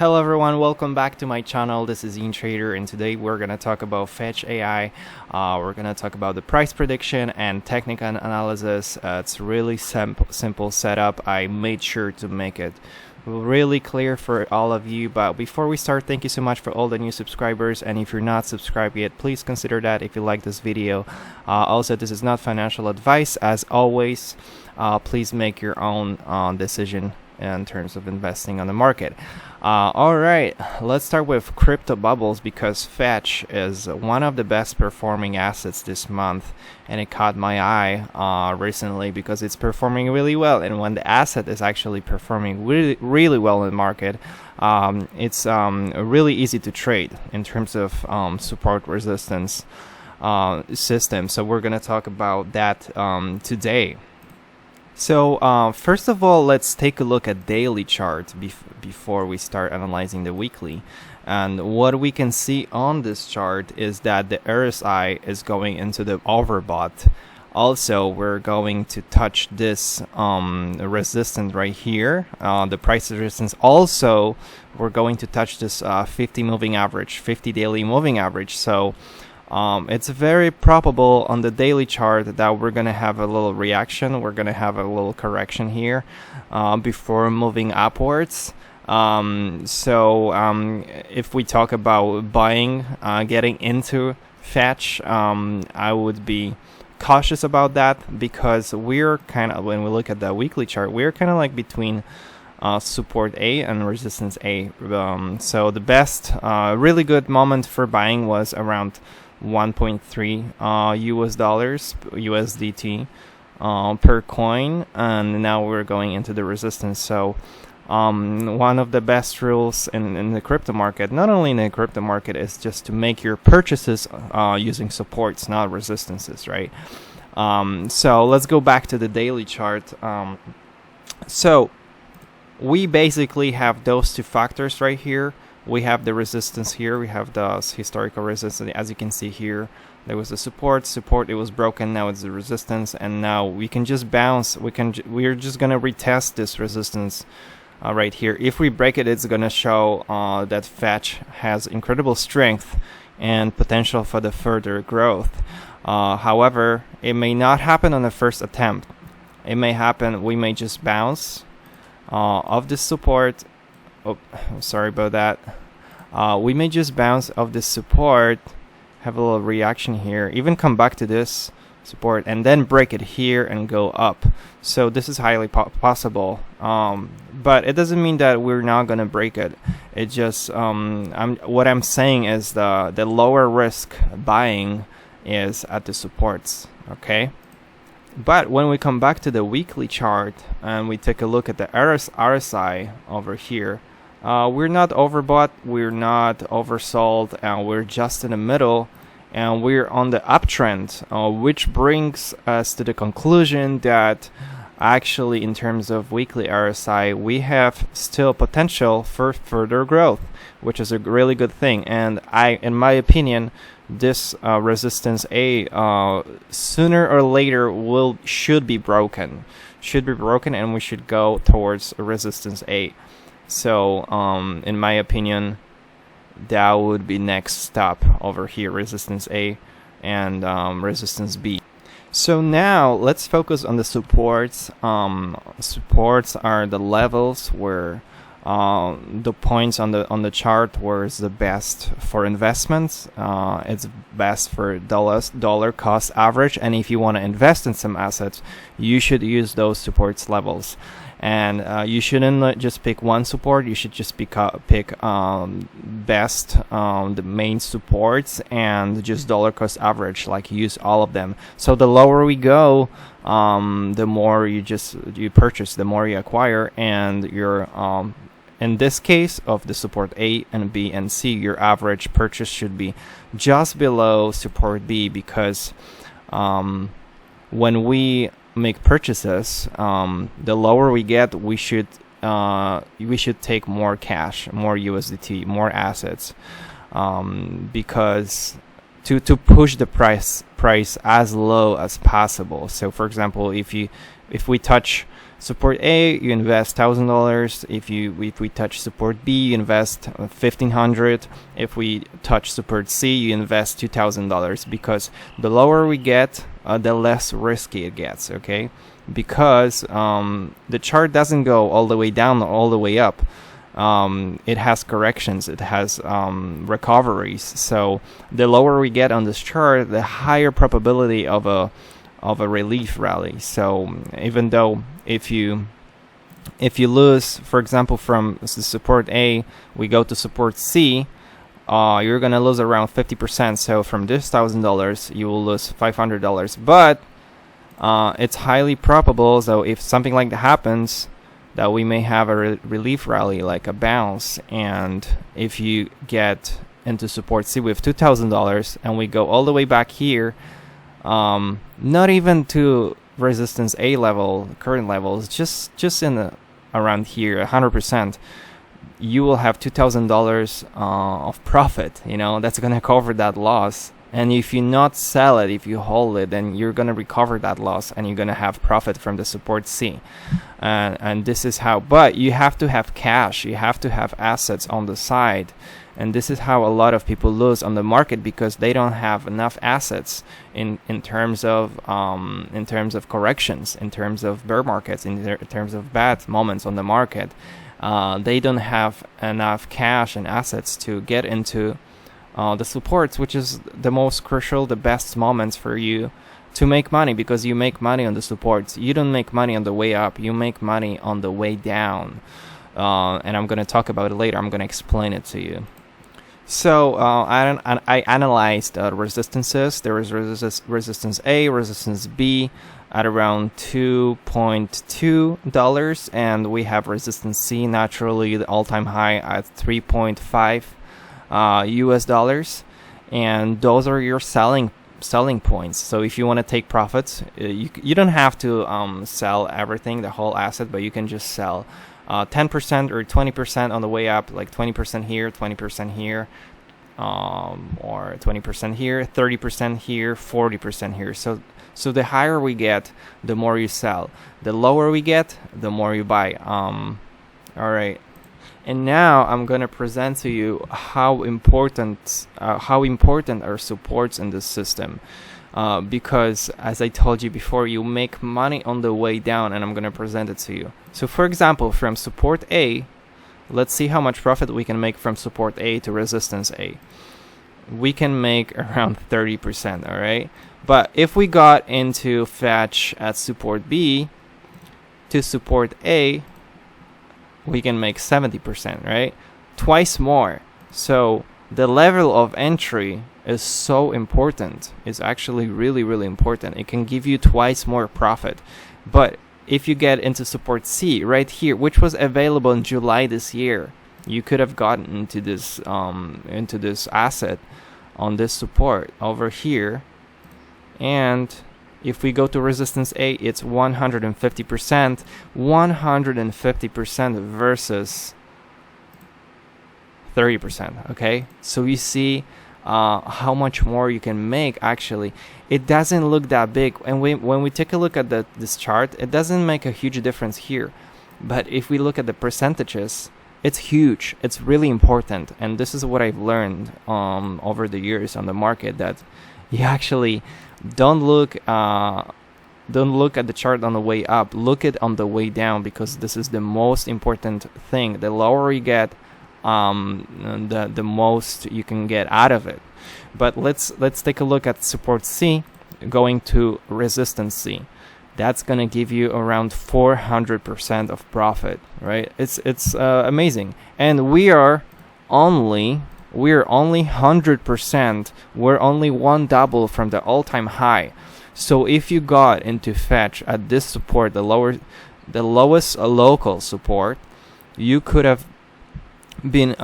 Hello everyone, welcome back to my channel. This is Ian Trader, and today we're gonna talk about Fetch.ai. We're gonna talk about the price prediction and technical analysis. It's really simple setup. I made sure to make it really clear for all of you. But before we start, thank you so much for all the new subscribers, and if you're not subscribed yet, please consider that if you like this video. Also, this is not financial advice. As always, please make your own decision in terms of investing on the market. Alright, let's start with crypto bubbles, because Fetch is one of the best performing assets this month, and it caught my eye recently because it's performing really well. And when the asset is actually performing really well in the market, it's really easy to trade in terms of support resistance system. So we're gonna talk about that today. So first of all, let's take a look at daily chart before we start analyzing the weekly. And what we can see on this chart is that the RSI is going into the overbought. Also, we're going to touch this resistance right here, the price resistance. Also, we're going to touch this 50 moving average, 50 daily moving average. So it's very probable on the daily chart that we're going to have a little reaction. We're going to have a little correction here before moving upwards. If we talk about buying, getting into Fetch, I would be cautious about that, because we're kind of, when we look at the weekly chart, we're kind of like between support A and resistance A. So the best, really good moment for buying was around 1.3 US dollars USDT per coin, and now we're going into the resistance. So one of the best rules in the crypto market, not only in the crypto market, is just to make your purchases using supports, not resistances, right? So let's go back to the daily chart. So we basically have those two factors right here. We have the resistance here, we have the historical resistance. As you can see here, there was a support, it was broken, now it's the resistance, and now we can just bounce. We're just gonna retest this resistance right here. If we break it, it's gonna show that Fetch has incredible strength and potential for the further growth. However, it may not happen on the first attempt. It may happen, we may just bounce off this support. Oh, sorry about that. We may just bounce off this support, have a little reaction here, even come back to this support, and then break it here and go up. So this is highly possible, but it doesn't mean that we're not gonna break it. It just what I'm saying is the lower risk buying is at the supports. Okay. But when we come back to the weekly chart and we take a look at the RSI over here, we're not overbought, we're not oversold, and we're just in the middle, and we're on the uptrend, which brings us to the conclusion that actually, in terms of weekly RSI, we have still potential for further growth, which is a really good thing. And in my opinion, this resistance A sooner or later should be broken, and we should go towards resistance A. So in my opinion, that would be next stop over here, resistance A and resistance B. So now let's focus on the supports. Supports are the levels where the points on the chart where it's the best for investments. It's best for dollar cost average, and if you want to invest in some assets, you should use those supports levels. And you shouldn't just pick one support. You should just pick best, the main supports, and just dollar cost average, like use all of them. So the lower we go, the more you purchase, the more you acquire, and your in this case of the support A and B and C, your average purchase should be just below support B, because when we make purchases, the lower we get, we should take more cash, more USDT, more assets, because to push the price as low as possible. So for example, if we touch Support A, you invest $1,000. If we touch support B, you invest $1,500. If we touch support C, you invest $2,000, because the lower we get, the less risky it gets. Okay, because the chart doesn't go all the way down or all the way up. It has corrections, it has recoveries. So the lower we get on this chart, the higher probability of a relief rally. So even though if you lose, for example, from support A, we go to support C, you're gonna lose around 50%. So from this $1,000, you will lose $500. But it's highly probable, so if something like that happens, that we may have a relief rally, like a bounce. And if you get into support C with $2,000 and we go all the way back here, not even to resistance A level, current levels, just in the around here, 100%, you will have $2,000 of profit. You know, that's gonna cover that loss. And if you not sell it, if you hold it, then you're gonna recover that loss and you're gonna have profit from the support C. And this is how. But you have to have cash. You have to have assets on the side. And this is how a lot of people lose on the market, because they don't have enough assets in terms of corrections, in terms of bear markets, in terms of bad moments on the market. They don't have enough cash and assets to get into the supports, which is the most crucial, the best moments for you to make money, because you make money on the supports. You don't make money on the way up, you make money on the way down. And I'm going to talk about it later. I'm going to explain it to you. So I analyzed resistances. There is resistance A, resistance B at around $2.2, and we have resistance C, naturally the all-time high at 3.5 US dollars, and those are your selling points. So if you want to take profits, you don't have to sell everything, the whole asset, but you can just sell 10% or 20% on the way up, like 20% here, 20% here, or 20% here, 30% here, 40% here. So the higher we get, the more you sell. The lower we get, the more you buy. All right. And now I'm gonna present to you how important are supports in this system, because as I told you before, you make money on the way down, and I'm gonna present it to you. So for example, from support A, let's see how much profit we can make from support A to resistance A. We can make around 30%, all right? But if we got into Fetch at support B to support A, we can make 70%, right? Twice more. So the level of entry is so important. It's actually really, really important. It can give you twice more profit. But if you get into support C right here, which was available in July this year, you could have gotten into this asset on this support over here. And if we go to resistance A, it's 150%, 150% versus 30%, okay? So you see how much more you can make. Actually, it doesn't look that big. And when we take a look at this chart, it doesn't make a huge difference here. But if we look at the percentages, it's huge. It's really important. And this is what I've learned over the years on the market, that you actually don't look at the chart on the way up, look at on the way down, because this is the most important thing. The lower you get, the most you can get out of it. But let's take a look at support C going to resistance C. That's gonna give you around 400% of profit, right? It's amazing. And we're only 100%. We're only one double from the all-time high. So if you got into Fetch at this support, the lowest local support, you could have been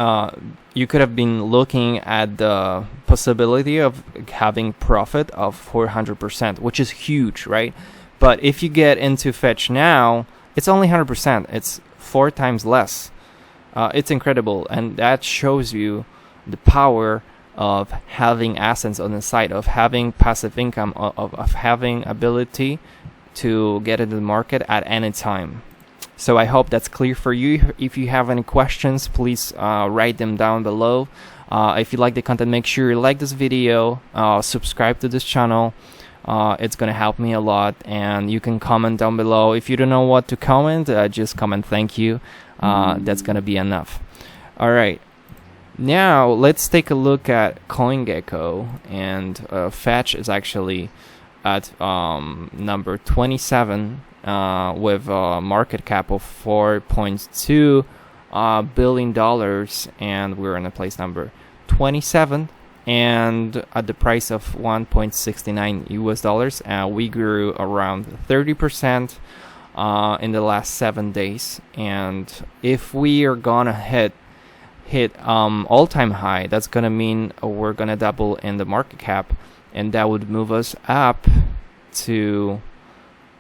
looking at the possibility of having profit of 400%, which is huge, right? But if you get into Fetch now, it's only 100%. It's 4 times less. It's incredible, and that shows you the power of having assets on the side, of having passive income, of having ability to get into the market at any time. So I hope that's clear for you. If you have any questions, please write them down below. If you like the content, make sure you like this video, subscribe to this channel. It's gonna help me a lot, and you can comment down below. If you don't know what to comment, just comment thank you. That's gonna be enough. All right, now let's take a look at CoinGecko, and Fetch is actually at number 27 with a market cap of $4.2 billion, and we're in a place number 27 and at the price of $1.69 US. We grew around 30% in the last 7 days, and if we are gonna hit all-time high, that's gonna mean we're gonna double in the market cap, and that would move us up to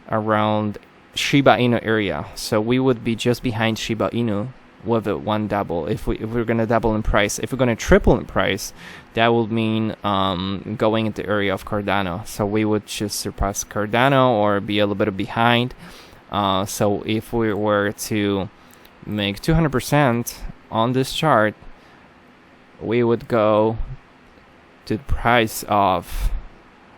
around Shiba Inu area. So we would be just behind Shiba Inu with it one double. If we're gonna double in price, if we're gonna triple in price, that would mean going into the area of Cardano. So we would just surpass Cardano or be a little bit behind. So if we were to make 200% on this chart, we would go to the price of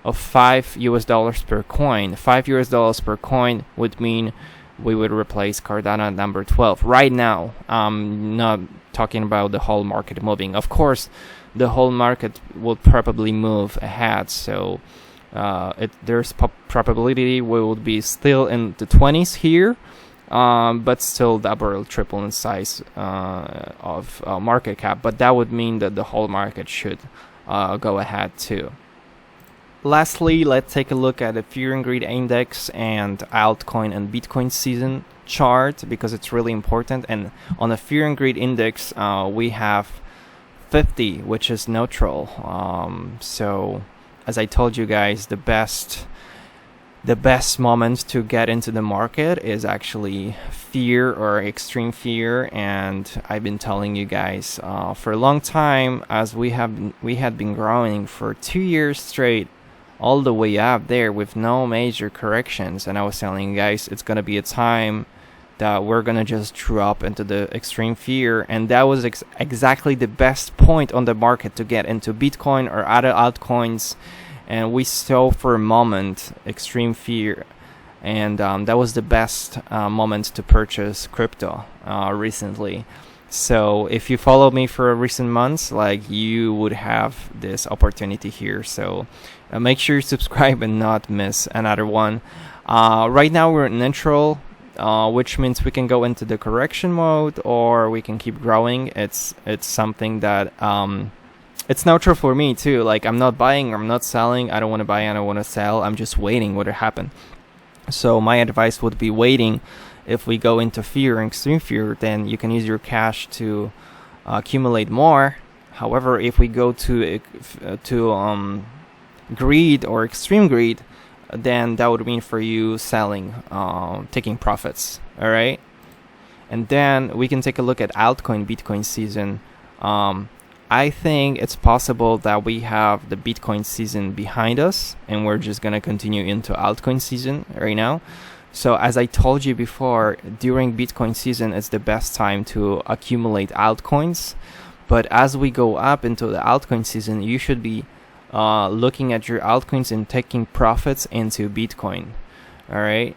$5 per coin. $5 per coin would mean we would replace Cardano at number 12 right now. Not talking about the whole market moving. Of course, the whole market will probably move ahead. So there's probability we will be still in the 20s here, but still double or triple in size of market cap. But that would mean that the whole market should go ahead too. Lastly, let's take a look at the Fear and Greed Index and altcoin and Bitcoin season chart, because it's really important. And on the Fear and Greed Index, we have 50, which is neutral. So as I told you guys, the best moment to get into the market is actually fear or extreme fear. And I've been telling you guys for a long time, as we had been growing for 2 years straight, all the way up there with no major corrections, and I was telling you guys it's gonna be a time that we're gonna just drop into the extreme fear, and that was exactly the best point on the market to get into Bitcoin or other altcoins. And we saw for a moment extreme fear, and that was the best moment to purchase crypto recently. So if you follow me for recent months, like, you would have this opportunity here. So make sure you subscribe and not miss another one. Right now we're in neutral, which means we can go into the correction mode or we can keep growing. It's something that it's neutral for me too. Like, I'm not buying, I'm not selling. I don't want to buy, I don't want to sell. I'm just waiting what will happen. So my advice would be waiting. If we go into fear and extreme fear, then you can use your cash to accumulate more. However, if we go to greed or extreme greed, then that would mean for you selling, taking profits. All right. And then we can take a look at altcoin Bitcoin season. I think it's possible that we have the Bitcoin season behind us, and we're just gonna continue into altcoin season right now. So as I told you before, during Bitcoin season, it's the best time to accumulate altcoins. But as we go up into the altcoin season, you should be looking at your altcoins and taking profits into Bitcoin. All right.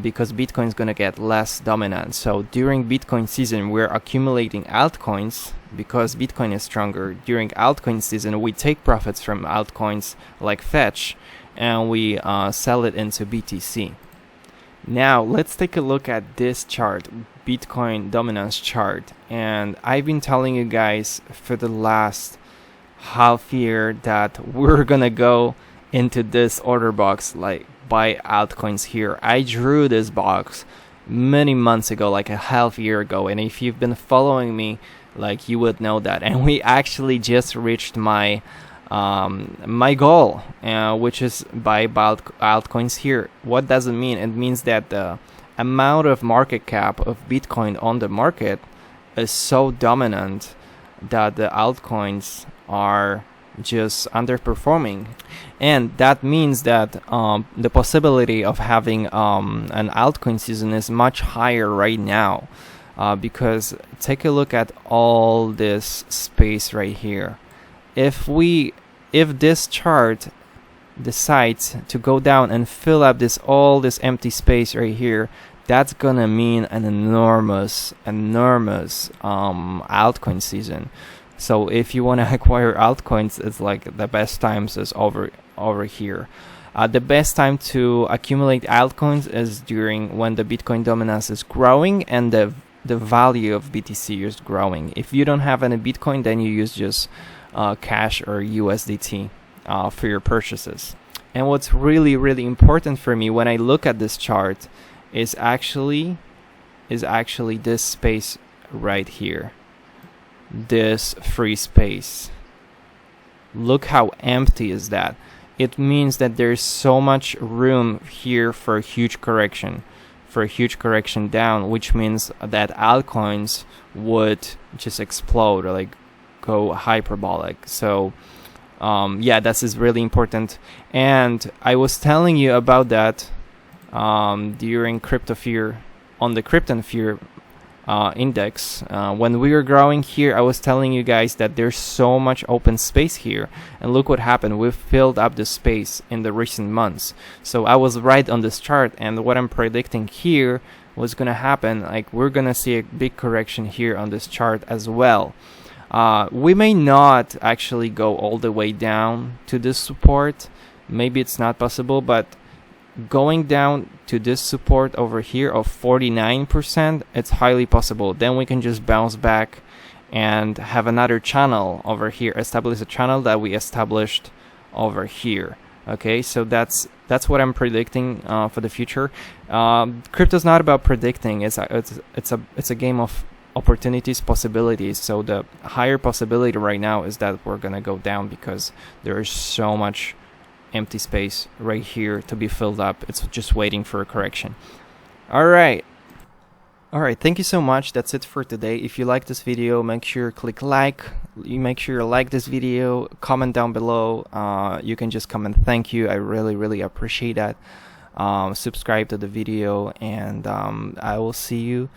Because Bitcoin is going to get less dominant. So during Bitcoin season, we're accumulating altcoins because Bitcoin is stronger. During altcoin season, we take profits from altcoins like Fetch, and we sell it into BTC. Now let's take a look at this chart, Bitcoin dominance chart. And I've been telling you guys for the last half year that we're gonna go into this order box, like buy altcoins here. I drew this box many months ago, like a half year ago, and if you've been following me, like, you would know that. And we actually just reached my my goal, which is buy altcoins here. What does it mean? It means that the amount of market cap of Bitcoin on the market is so dominant that the altcoins are just underperforming, and that means that the possibility of having an altcoin season is much higher right now, because take a look at all this space right here. If this chart decides to go down and fill up all this empty space right here, that's gonna mean an enormous altcoin season. So if you want to acquire altcoins, it's like the best times is over here. The best time to accumulate altcoins is during when the Bitcoin dominance is growing and the value of BTC is growing. If you don't have any Bitcoin, then you use just cash or USDT for your purchases. And what's really important for me when I look at this chart is actually this space right here. This free space. Look how empty is that. It means that there's so much room here for a huge correction, down, which means that altcoins would just explode or like go hyperbolic. So yeah, this is really important, and I was telling you about that during Crypto Fear, on the Krypton Fear index. When we were growing here, I was telling you guys that there's so much open space here, and look what happened. We've filled up the space in the recent months. So I was right on this chart, and what I'm predicting here was gonna happen. Like, we're gonna see a big correction here on this chart as well. We may not actually go all the way down to this support. Maybe it's not possible, but going down to this support over here of 49%, it's highly possible. Then we can just bounce back and have another channel over here, establish a channel that we established over here. Okay, so that's what I'm predicting for the future. Crypto's not about predicting. It's a game of opportunities, possibilities. So the higher possibility right now is that we're gonna go down because there is so much empty space right here to be filled up. It's just waiting for a correction. All right, thank you so much. That's it for today. If you like this video, make sure click like. You make sure you like this video, comment down below. You can just comment thank you. I really appreciate that. Subscribe to the video, and I will see you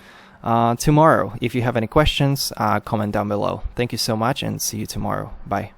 tomorrow. If you have any questions, comment down below. Thank you so much, and see you tomorrow. Bye.